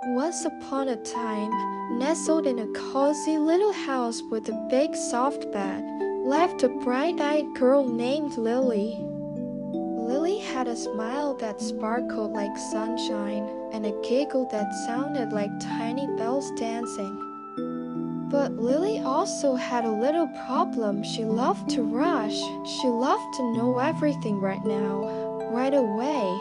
Once upon a time, nestled in a cozy little house with a big soft bed, lived a bright-eyed girl named Lily. Lily had a smile that sparkled like sunshine and a giggle that sounded like tiny bells dancing. But Lily also had a little problem. She loved to rush. She loved to know everything right now, right away.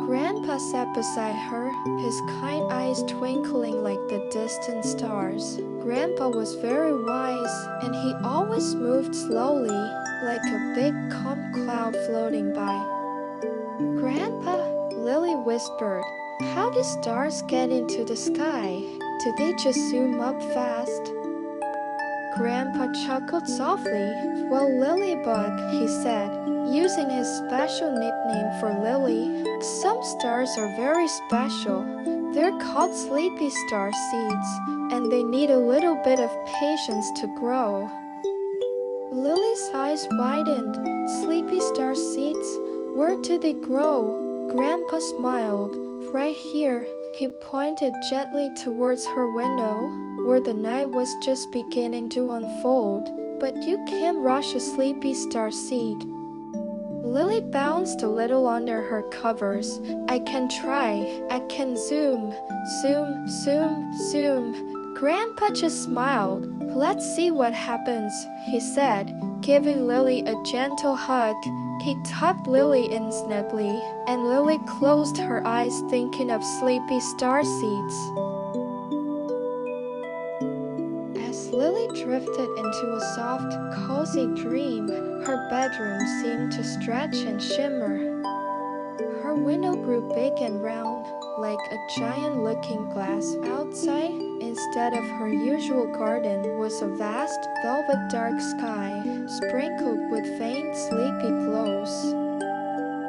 Grandpa sat beside her, his kind eyes twinkling like the distant stars. Grandpa was very wise, and he always moved slowly, like a big calm cloud floating by. Grandpa, Lily whispered, how do stars get into the sky? Do they just zoom up fast? Grandpa chuckled softly. Well, Lilybug, he said, using his special nickname for Lily. Some stars are very special. They're called sleepy star seeds, and they need a little bit of patience to grow. Lily's eyes widened. Sleepy star seeds? Where do they grow? Grandpa smiled. Right here. He pointed gently towards her window, where the night was just beginning to unfold. But you can't rush a sleepy star seed. Lily bounced a little under her covers. I can try. I can zoom. Zoom, zoom, zoom. Grandpa just smiled. Let's see what happens, he said, giving Lily a gentle hug. He tucked Lily in snugly, and Lily closed her eyes thinking of sleepy star seeds. As Lily drifted into a soft, cozy dream, her bedroom seemed to stretch and shimmer. Her window grew big and round, like a giant looking glass. Outside, instead of her usual garden, was a vast, velvet dark sky, sprinkled with faint, sleepy glows.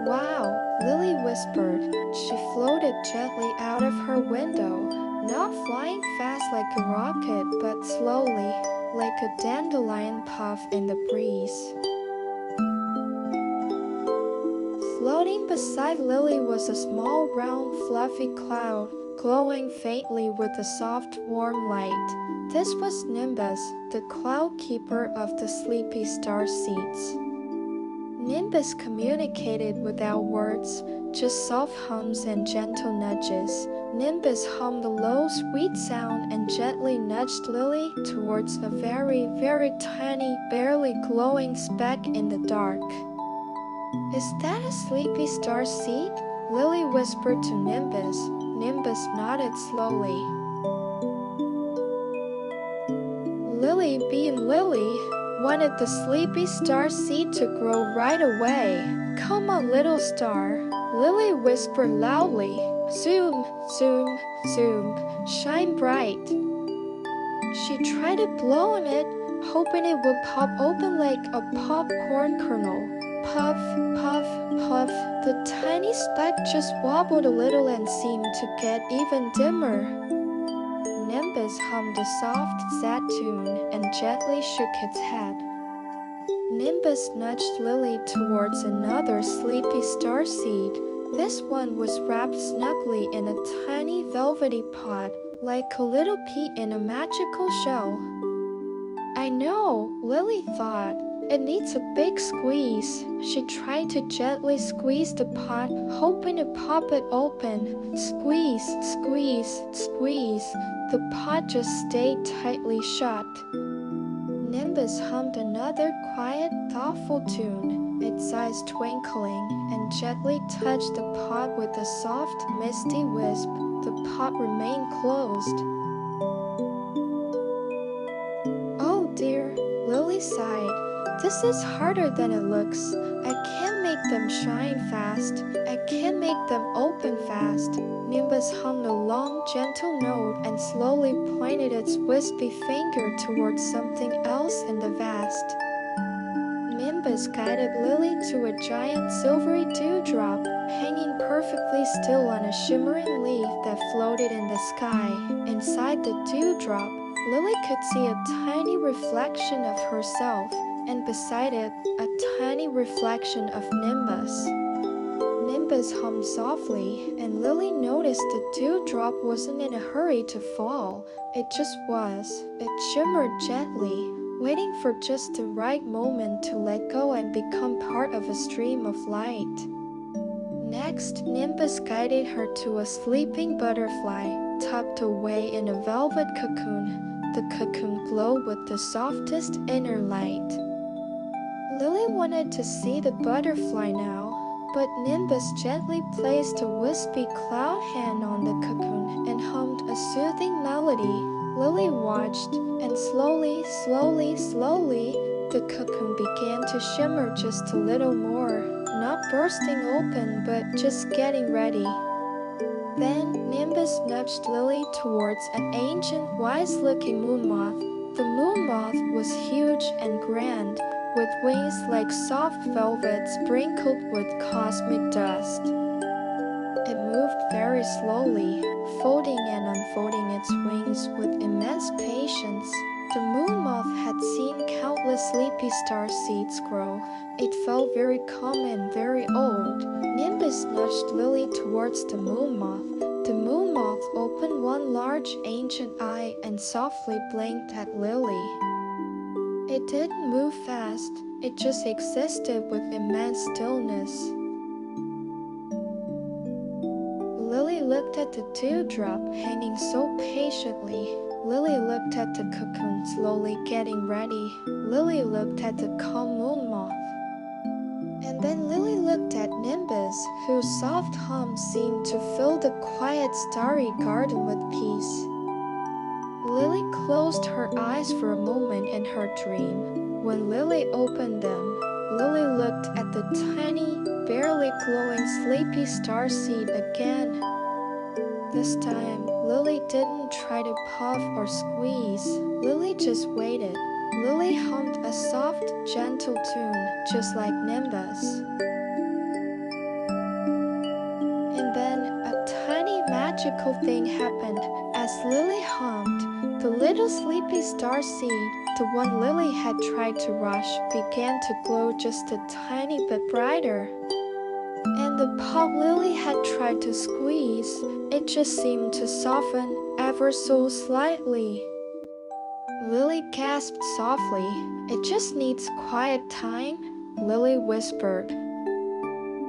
Wow, Lily whispered. She floated gently out of her window, not flying fast like a rocket, but slowly, like a dandelion puff in the breeze. Floating beside Lily was a small, round, fluffy cloud, glowing faintly with a soft, warm light. This was Nimbus, the cloud keeper of the sleepy star seeds. Nimbus communicated without words, just soft hums and gentle nudges. Nimbus hummed a low, sweet sound and gently nudged Lily towards a very, very tiny, barely glowing speck in the dark. Is that a sleepy star seed? Lily whispered to Nimbus. Nimbus nodded slowly. Lily, being Lily, wanted the sleepy star seed to grow right away. Come on, little star, Lily whispered loudly. Zoom, zoom, zoom, shine bright. She tried to blow on it, hoping it would pop open like a popcorn kernel. Puff, puff, puff. The tiny speck just wobbled a little and seemed to get even dimmer. Nimbus hummed a soft, sad tune and gently shook its head. Nimbus nudged Lily towards another sleepy star seed. This one was wrapped snugly in a tiny velvety pod, like a little pea in a magical shell. I know, Lily thought. It needs a big squeeze. She tried to gently squeeze the pot, hoping to pop it open. Squeeze, squeeze, squeeze. The pot just stayed tightly shut. Nimbus hummed another quiet, thoughtful tune, its eyes twinkling, and gently touched the pot with a soft, misty wisp. The pot remained closed. Oh dear, Lily sighed. This is harder than it looks. I can't make them shine fast. I can't make them open fast. Nimbus hummed a long, gentle note and slowly pointed its wispy finger towards something else in the vast. Nimbus guided Lily to a giant silvery dewdrop, hanging perfectly still on a shimmering leaf that floated in the sky. Inside the dewdrop, Lily could see a tiny reflection of herself, and beside it, a tiny reflection of Nimbus. Nimbus hummed softly, and Lily noticed the dewdrop wasn't in a hurry to fall. It just was. It shimmered gently, waiting for just the right moment to let go and become part of a stream of light. Next, Nimbus guided her to a sleeping butterfly, tucked away in a velvet cocoon. The cocoon glowed with the softest inner light. Lily wanted to see the butterfly now, but Nimbus gently placed a wispy cloud hand on the cocoon and hummed a soothing melody. Lily watched, and slowly, the cocoon began to shimmer just a little more, not bursting open but just getting ready. Then Nimbus nudged Lily towards an ancient, wise-looking moon moth. The moon moth was huge and grand, with wings like soft velvet sprinkled with cosmic dust. It moved very slowly, folding and unfolding its wings with immense patience. The moon moth had seen countless sleepy star seeds grow. It felt very calm and very old. Nimbus nudged Lily towards the moon moth. The moon moth opened one large ancient eye and softly blinked at Lily. It didn't move fast, it just existed with immense stillness. Lily looked at the dewdrop hanging so patiently. Lily looked at the cocoon slowly getting ready. Lily looked at the calm moon moth. And then Lily looked at Nimbus, whose soft hum seemed to fill the quiet starry garden with peace. Lily closed her eyes for a moment in her dream. When Lily opened them, Lily looked at the tiny, barely glowing sleepy starseed again. This time, Lily didn't try to puff or squeeze. Lily just waited. Lily hummed a soft, gentle tune, just like Nimbus. And then a tiny magical thing happened. As Lily hummed, the little sleepy starseed, the one Lily had tried to rush, began to glow just a tiny bit brighter. And the pop Lily had tried to squeeze, it just seemed to soften ever so slightly. Lily gasped softly. "It just needs quiet time," Lily whispered.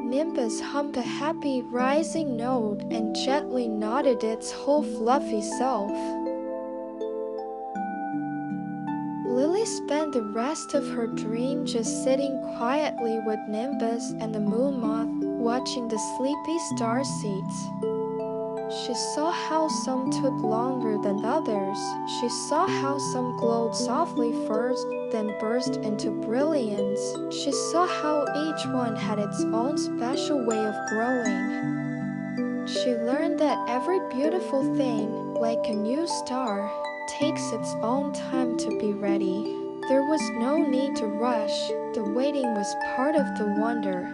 Nimbus hummed a happy rising note and gently nodded its whole fluffy self. Lily spent the rest of her dream just sitting quietly with Nimbus and the moon moth, watching the sleepy starseeds. She saw how some took longer than others. She saw how some glowed softly first, then burst into brilliance. She saw how each one had its own special way of growing. She learned that every beautiful thing, like a new star, takes its own time to be ready. There was no need to rush. The waiting was part of the wonder.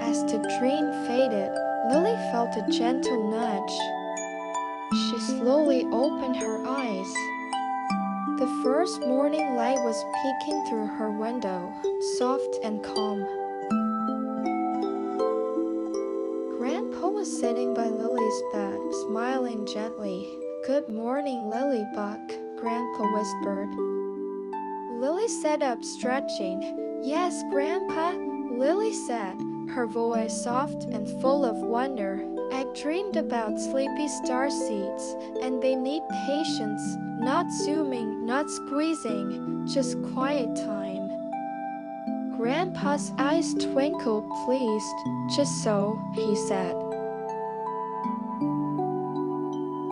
As the dream faded, Lily felt a gentle nudge. She slowly opened her eyes. The first morning light was peeking through her window, soft and calm. Grandpa was sitting by Lily's bed, smiling gently. "Good morning, Lilybug," Grandpa whispered. Lily sat up, stretching. "Yes, Grandpa," Lily said, her voice soft and full of wonder. "I dreamed about sleepy starseeds, and they need patience, not zooming, not squeezing, just quiet time." Grandpa's eyes twinkled, pleased. "Just so," he said.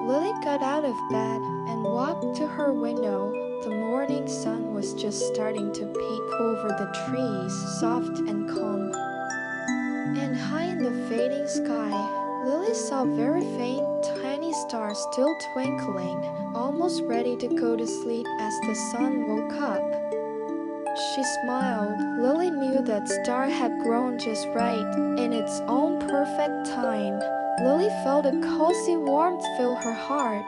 Lily got out of bed and walked to her window. The morning sun was just starting to peek over the trees, soft and calm. And high in the fading sky, Lily saw very faint, tiny stars still twinkling, almost ready to go to sleep as the sun woke up. She smiled. Lily knew that star had grown just right, in its own perfect time. Lily felt a cozy warmth fill her heart.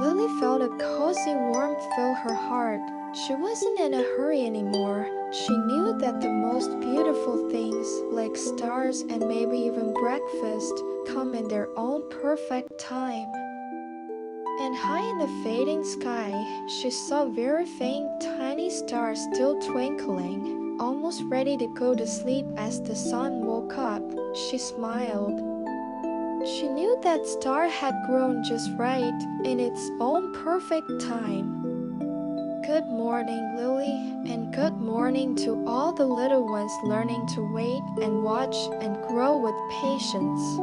Lily felt a cozy warmth fill her heart. She wasn't in a hurry anymore. She knew that the most beautiful things, like stars and maybe even breakfast, come in their own perfect time. And high in the fading sky, she saw very faint, tiny stars still twinkling, almost ready to go to sleep as the sun woke up. She smiled. She knew that star had grown just right in its own perfect time. Good morning, Lily, and good morning to all the little ones learning to wait and watch and grow with patience.